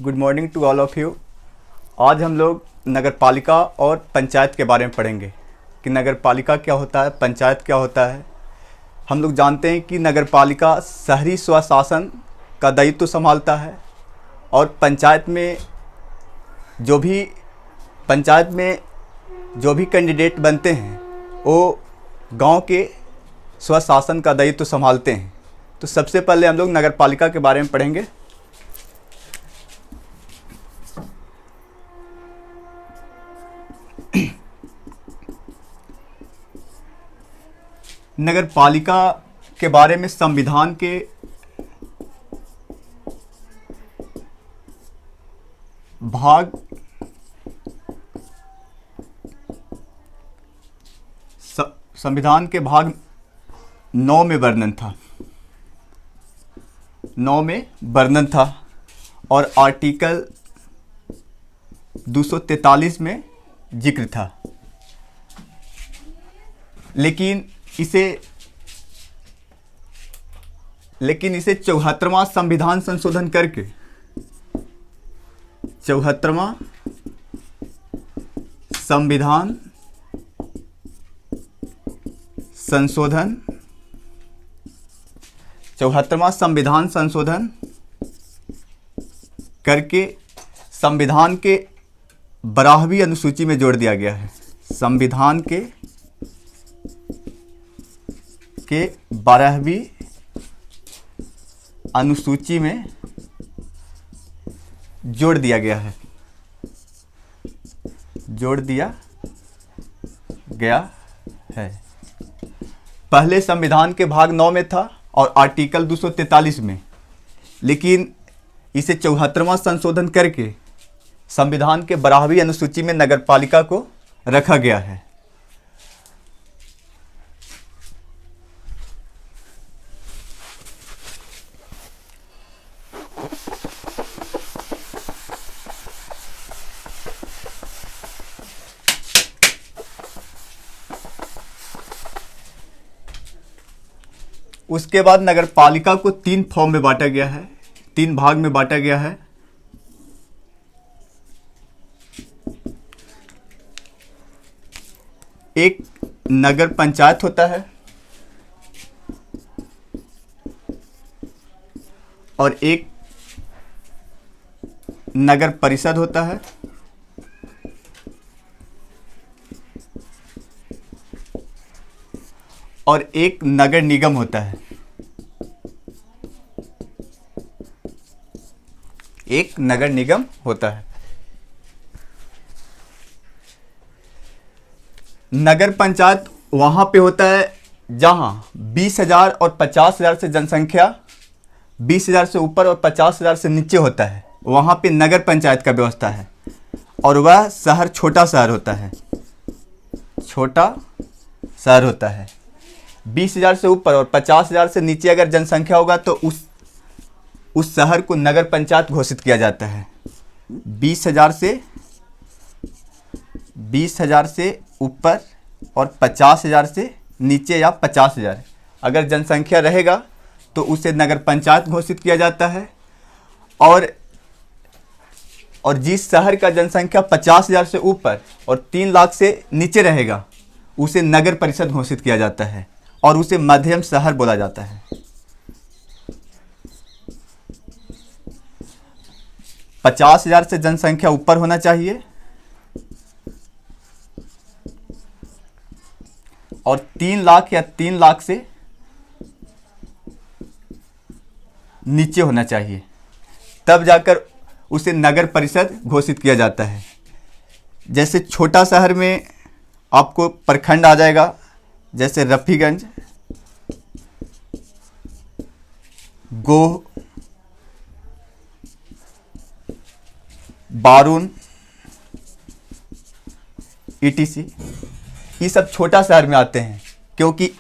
Good morning to all of you. आज हम लोग नगर पालिका और पंचायत के बारे में पढ़ेंगे कि नगर पालिका क्या होता है, पंचायत क्या होता है। हम लोग जानते हैं कि नगर पालिका शहरी स्वशासन का दायित्व संभालता है और पंचायत में जो भी कैंडिडेट बनते हैं वो गांव के स्वशासन का दायित्व संभालते हैं। तो सबसे पहले हम लोग नगर पालिका के बारे में पढ़ेंगे। नगर पालिका के बारे में संविधान के भाग संविधान के भाग 9 में वर्णन था और आर्टिकल 243 में जिक्र था। लेकिन इसे 74वां संविधान संशोधन करके 74वां संविधान संशोधन करके संविधान के 12वीं अनुसूची में जोड़ दिया गया है। संविधान के 12वीं अनुसूची में जोड़ दिया गया है। पहले संविधान के भाग 9 में था और आर्टिकल 243 में, लेकिन इसे 74वां संशोधन करके संविधान के 12वीं अनुसूची में नगर पालिका को रखा गया है। उसके बाद नगर पालिका को 3 फॉर्म में बांटा गया है, 3 भाग में बांटा गया है। एक नगर पंचायत होता है और एक नगर परिषद होता है और एक नगर निगम होता है। नगर पंचायत वहां पे होता है जहां 20,000 और 50,000 से जनसंख्या 20,000 से ऊपर और 50,000 से नीचे होता है, वहां पे नगर पंचायत का व्यवस्था है। और वह शहर छोटा शहर होता है। 20,000 से ऊपर और 50,000 से नीचे अगर जनसंख्या होगा तो उस शहर को नगर पंचायत घोषित किया जाता है। 20,000 से ऊपर और 50,000 से नीचे या 50,000 अगर जनसंख्या रहेगा तो उसे नगर पंचायत घोषित किया जाता है। और जिस शहर का जनसंख्या 50,000 से ऊपर और 3 लाख से नीचे रहेगा उसे नगर परिषद घोषित किया जाता है और उसे मध्यम शहर बोला जाता है। पचास 50,000 से जनसंख्या ऊपर होना चाहिए और 3 लाख या 3 लाख से नीचे होना चाहिए, तब जाकर उसे नगर परिषद घोषित किया जाता है। जैसे छोटा शहर में आपको प्रखंड आ जाएगा, जैसे रफीगंज, गोह, बारून, ईटीसी, ये सब छोटा शहर में आते हैं क्योंकि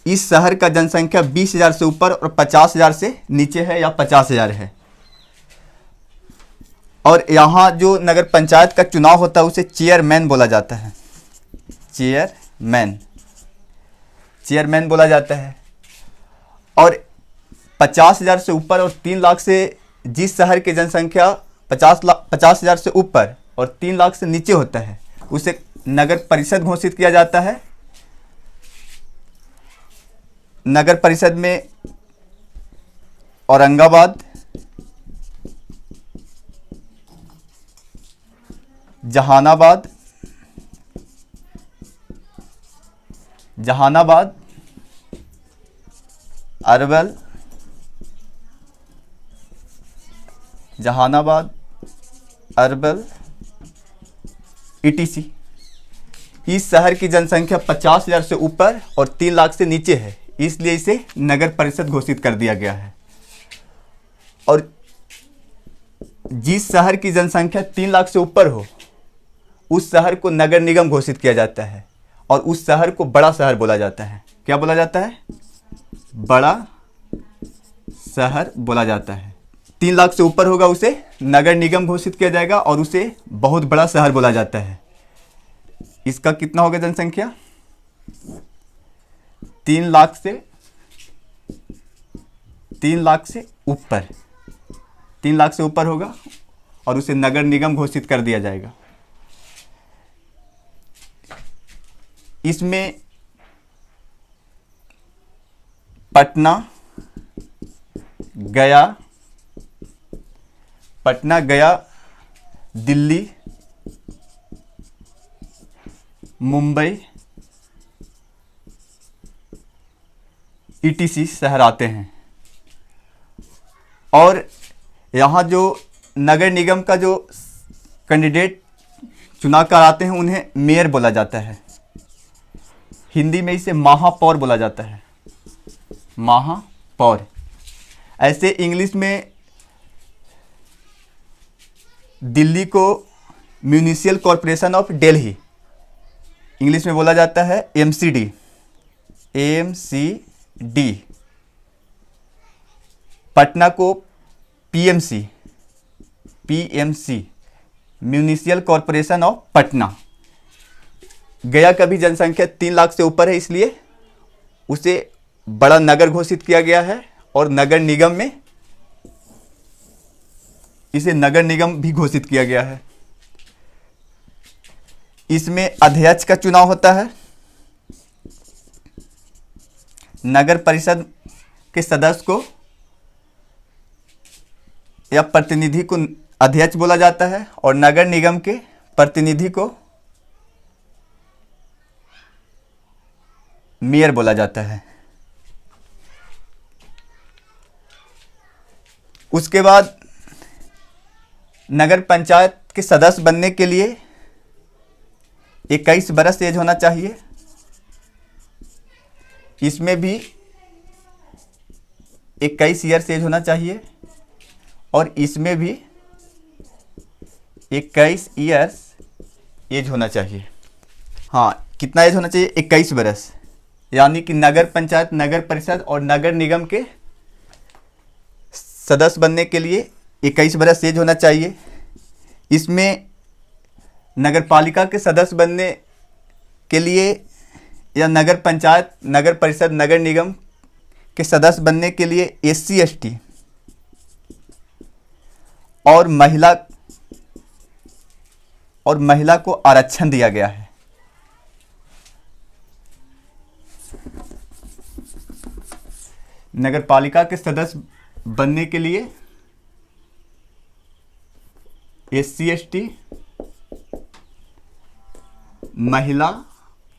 इस शहर का जनसंख्या 20,000 से ऊपर और 50,000 से नीचे है या 50,000 है। और यहाँ जो नगर पंचायत का चुनाव होता है उसे चेयरमैन बोला जाता है। चेयरमैन बोला जाता है। और 50,000 से ऊपर और 3 लाख से जिस शहर की जनसंख्या 50,000 से ऊपर और 3 लाख से नीचे होता है उसे नगर परिषद घोषित किया जाता है। नगर परिषद में औरंगाबाद, जहानाबाद, अरवल, ETC। इस शहर की जनसंख्या 50,000 से ऊपर और 3 लाख से नीचे है, इसलिए इसे नगर परिषद घोषित कर दिया गया है। और जिस शहर की जनसंख्या 3 लाख से ऊपर हो उस शहर को नगर निगम घोषित किया जाता है और उस शहर को बड़ा शहर बोला जाता है। क्या बोला जाता है? बड़ा शहर बोला जाता है। 3 लाख से ऊपर होगा उसे नगर निगम घोषित किया जाएगा और उसे बहुत बड़ा शहर बोला जाता है। इसका कितना होगा जनसंख्या? 3 लाख से ऊपर, 3 लाख से ऊपर होगा और उसे नगर निगम घोषित कर दिया जाएगा। इसमें पटना, गया, दिल्ली, मुंबई, ETC शहर आते हैं। और यहाँ जो नगर निगम का जो कैंडिडेट चुनाव कराते हैं उन्हें मेयर बोला जाता है। हिंदी में इसे महापौर बोला जाता है, महापौर। ऐसे इंग्लिश में दिल्ली को municipal corporation of Delhi English में बोला जाता है MCD। पटना को PMC municipal corporation of Patna. गया का भी जनसंख्या 3 लाख से ऊपर है, इसलिए उसे बड़ा नगर घोषित किया गया है और नगर निगम में इसे नगर निगम भी घोषित किया गया है। इसमें अध्यक्ष का चुनाव होता है। नगर परिषद के सदस्य को या प्रतिनिधि को अध्यक्ष बोला जाता है और नगर निगम के प्रतिनिधि को मेयर बोला जाता है। उसके बाद नगर पंचायत के सदस्य बनने के लिए 21 बरस एज होना चाहिए। इसमें भी 21 ईयर्स एज होना चाहिए और इसमें भी 21 ईयर्स एज होना चाहिए। हाँ, कितना एज होना चाहिए? 21 बरस। यानी कि नगर पंचायत, नगर परिषद और नगर निगम के सदस्य बनने के लिए 21 बरस एज होना चाहिए। इसमें नगर पालिका के सदस्य बनने के लिए या नगर पंचायत, नगर परिषद, नगर निगम के सदस्य बनने के लिए SC ST और महिला को आरक्षण दिया गया है। नगर पालिका के सदस्य बनने के लिए SC ST, महिला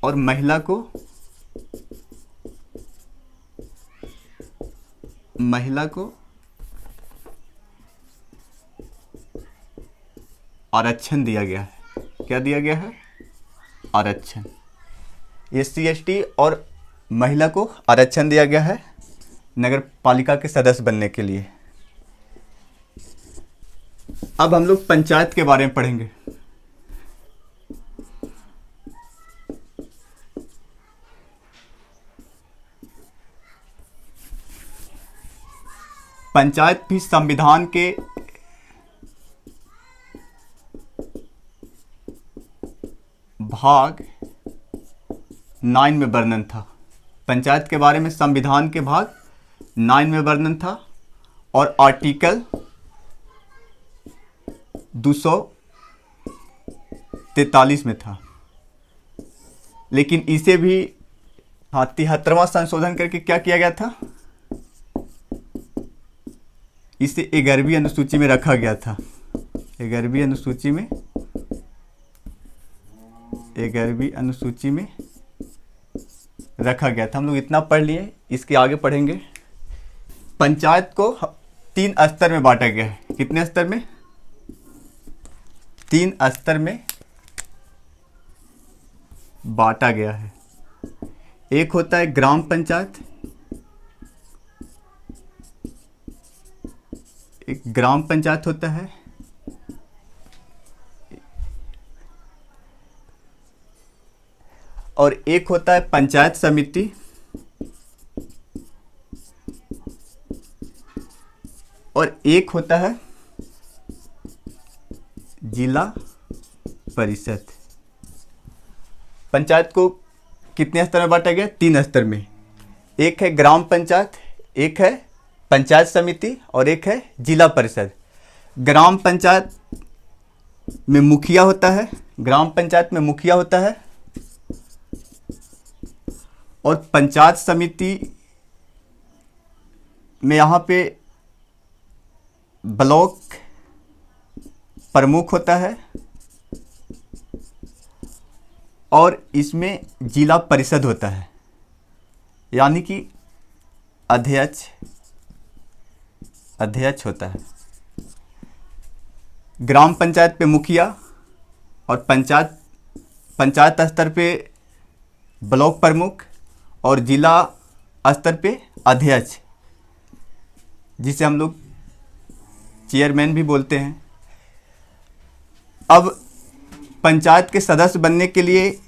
और महिला को आरक्षण दिया गया है। क्या दिया गया है? आरक्षण। SC ST और महिला को आरक्षण दिया गया है नगर पालिका के सदस्य बनने के लिए। अब हम लोग पंचायत के बारे में पढ़ेंगे। पंचायत भी संविधान के भाग 9 में वर्णन था। पंचायत के बारे में संविधान के भाग 9 में वर्णन था और आर्टिकल 243 में था, लेकिन इसे भी 73वां संशोधन करके क्या किया गया था, इसे 11वीं अनुसूची में रखा गया था। 11वीं अनुसूची में 11वीं अनुसूची में रखा गया था। हम लोग इतना पढ़ लिए, इसके आगे पढ़ेंगे। पंचायत को 3 स्तर में बांटा गया है। कितने स्तर में? 3 स्तर में बांटा गया है। एक होता है ग्राम पंचायत, एक ग्राम पंचायत होता है, और एक होता है पंचायत समिति, और एक होता है जिला परिषद। पंचायत को कितने स्तर में बांटा गया? 3 स्तर में। एक है ग्राम पंचायत, एक है पंचायत समिति, और एक है जिला परिषद। ग्राम पंचायत में मुखिया होता है, ग्राम पंचायत में मुखिया होता है, और पंचायत समिति में यहाँ पे ब्लॉक प्रमुख होता है, और इसमें जिला परिषद होता है, यानी कि अध्यक्ष होता है। ग्राम पंचायत पे मुखिया, और पंचायत स्तर पे ब्लॉक प्रमुख, और जिला स्तर पे अध्यक्ष, जिसे हम लोग चेयरमैन भी बोलते हैं। अब पंचायत के सदस्य बनने के लिए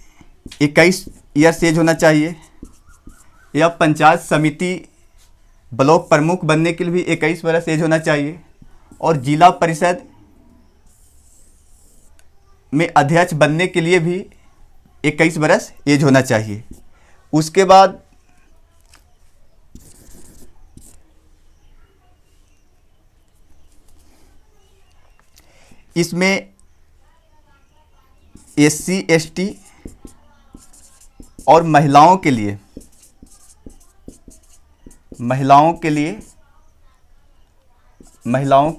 21 ईयर्स एज होना चाहिए, या पंचायत समिति ब्लॉक प्रमुख बनने के लिए भी 21 वर्ष एज होना चाहिए, और जिला परिषद में अध्यक्ष बनने के लिए भी 21 वर्ष एज होना चाहिए। उसके बाद इसमें SC ST और महिलाओं के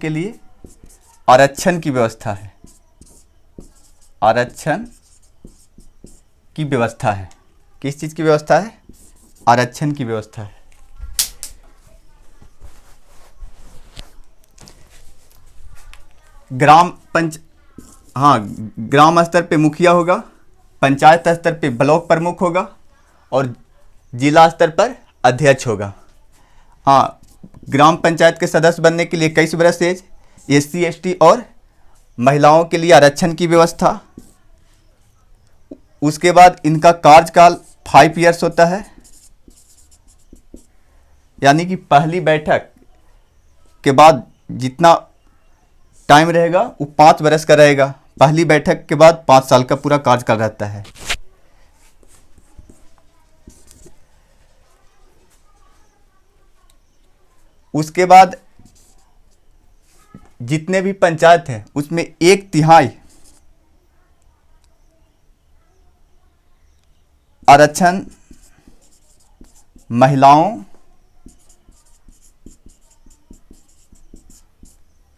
लिए आरक्षण की व्यवस्था है। आरक्षण की व्यवस्था है। किस चीज़ की व्यवस्था है? आरक्षण की व्यवस्था है। ग्राम स्तर पे मुखिया होगा, पंचायत स्तर पे ब्लॉक प्रमुख होगा, और जिला स्तर पर अध्यक्ष होगा। हाँ, ग्राम पंचायत के सदस्य बनने के लिए 21 वर्ष एज, SC ST और महिलाओं के लिए आरक्षण की व्यवस्था। उसके बाद इनका कार्यकाल 5 ईयर्स होता है, यानी कि पहली बैठक के बाद जितना टाइम रहेगा वो 5 वर्ष का रहेगा। पहली बैठक के बाद 5 साल का पूरा कार्यकाल रहता है। उसके बाद जितने भी पंचायत हैं उसमें 1/3 आरक्षण महिलाओं,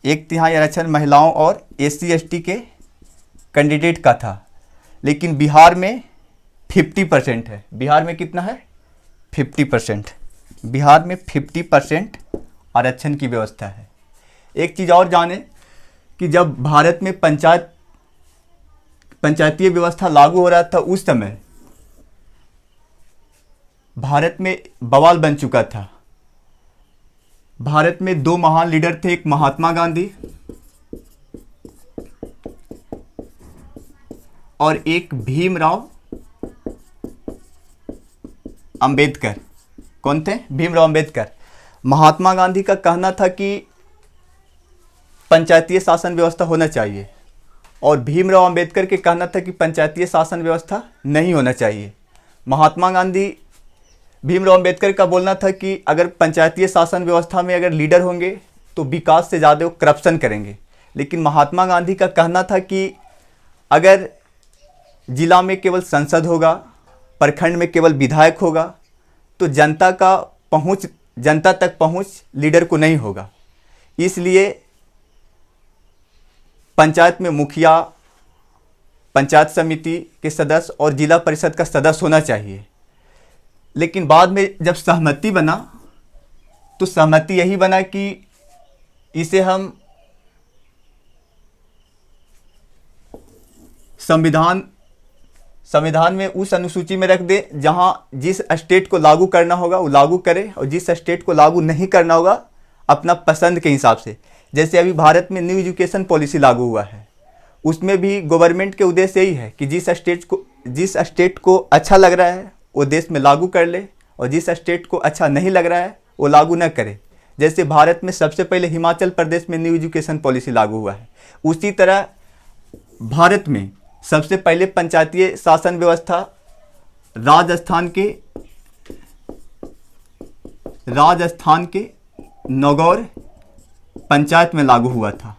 1/3 आरक्षण महिलाओं और SC ST के कैंडिडेट का था। लेकिन बिहार में 50% है। बिहार में कितना है? 50%। बिहार में 50% आरक्षण की व्यवस्था है। एक चीज़ और जाने कि जब भारत में पंचायतीय व्यवस्था लागू हो रहा था, उस समय भारत में बवाल बन चुका था। भारत में 2 महान लीडर थे, एक महात्मा गांधी और एक भीमराव अंबेडकर। कौन थे? भीमराव अंबेडकर। महात्मा गांधी का कहना था कि पंचायतीय शासन व्यवस्था होना चाहिए, और भीमराव अंबेडकर के कहना था कि पंचायतीय शासन व्यवस्था नहीं होना चाहिए। भीमराव अंबेडकर का बोलना था कि अगर पंचायतीय शासन व्यवस्था में अगर लीडर होंगे तो विकास से ज़्यादा वो करप्शन करेंगे, लेकिन महात्मा गांधी का कहना था कि अगर जिला में केवल संसद होगा, प्रखंड में केवल विधायक होगा, तो जनता तक पहुंच लीडर को नहीं होगा। इसलिए पंचायत में मुखिया, पंचायत समिति के सदस्य और जिला परिषद का सदस्य होना चाहिए। लेकिन बाद में जब सहमति बना तो सहमति यही बना कि इसे हम संविधान में उस अनुसूची में रख दे जहां जिस स्टेट को लागू करना होगा वो लागू करे, और जिस स्टेट को लागू नहीं करना होगा अपना पसंद के हिसाब से। जैसे अभी भारत में न्यू एजुकेशन पॉलिसी लागू हुआ है, उसमें भी गवर्नमेंट के उद्देश्य यही है कि जिस स्टेट को अच्छा लग रहा है वो देश में लागू कर ले, और जिस स्टेट को अच्छा नहीं लग रहा है वो लागू न करे। जैसे भारत में सबसे पहले हिमाचल प्रदेश में न्यू एजुकेशन पॉलिसी लागू हुआ है, उसी तरह भारत में सबसे पहले पंचायतीय शासन व्यवस्था राजस्थान के नागौर पंचायत में लागू हुआ था।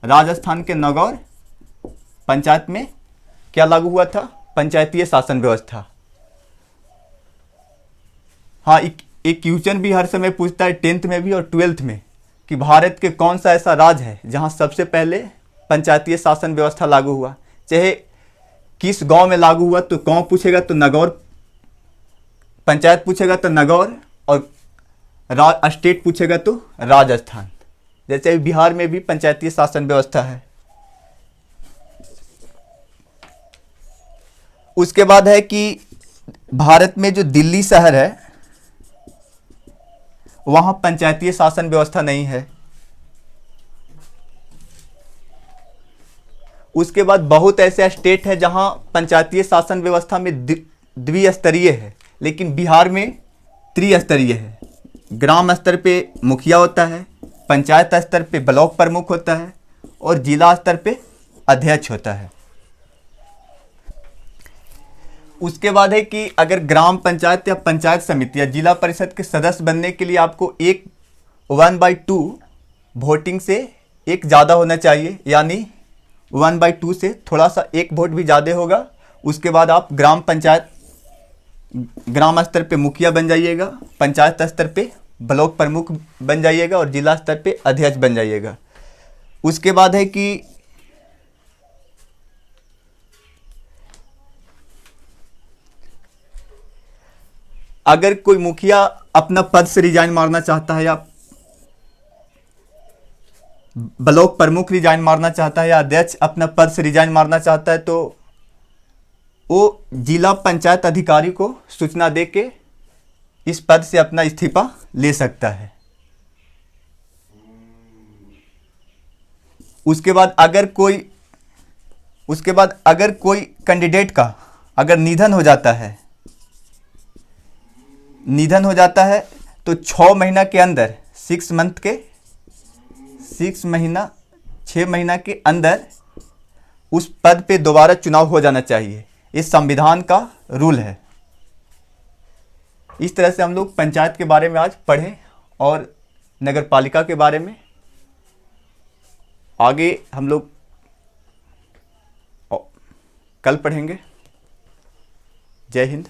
राजस्थान के नागौर पंचायत में क्या लागू हुआ था? पंचायतीय शासन व्यवस्था। हाँ, एक क्वेश्चन भी हर समय पूछता है 10th में भी और 12th में कि भारत के कौन सा ऐसा राज्य है जहां सबसे पहले पंचायतीय शासन व्यवस्था लागू हुआ। चाहे किस गांव में लागू हुआ तो गांव पूछेगा तो नागौर, पंचायत पूछेगा तो नागौर, और स्टेट पूछेगा तो राजस्थान। जैसे बिहार में भी पंचायतीय शासन व्यवस्था है। उसके बाद है कि भारत में जो दिल्ली शहर है वहां पंचायतीय शासन व्यवस्था नहीं है। उसके बाद बहुत ऐसे स्टेट है जहां पंचायतीय शासन व्यवस्था में द्विस्तरीय है, लेकिन बिहार में त्रिस्तरीय है। ग्राम स्तर पे मुखिया होता है, पंचायत स्तर पे ब्लॉक प्रमुख होता है, और जिला स्तर पे अध्यक्ष होता है। उसके बाद है कि अगर ग्राम पंचायत या पंचायत समिति या जिला परिषद के सदस्य बनने के लिए आपको 1/2 वोटिंग से एक ज़्यादा होना चाहिए, यानी 1/2 से थोड़ा सा एक वोट भी ज़्यादा होगा। उसके बाद आप ग्राम स्तर पे मुखिया बन जाइएगा, पंचायत स्तर पे ब्लॉक प्रमुख बन जाइएगा, और जिला स्तर पे अध्यक्ष बन जाइएगा। उसके बाद है कि अगर कोई मुखिया अपना पद से रिजाइन मारना चाहता है, या ब्लॉक प्रमुख रिजाइन मारना चाहता है, या अध्यक्ष अपना पद से रिजाइन मारना चाहता है, तो वो जिला पंचायत अधिकारी को सूचना दे के इस पद से अपना इस्तीफा ले सकता है। उसके बाद अगर कोई कैंडिडेट का अगर निधन हो जाता है तो 6 महीना के अंदर 6 महीना के अंदर उस पद पे दोबारा चुनाव हो जाना चाहिए। इस संविधान का रूल है। इस तरह से हम लोग पंचायत के बारे में आज पढ़े, और नगर पालिका के बारे में आगे हम लोग कल पढ़ेंगे। जय हिंद।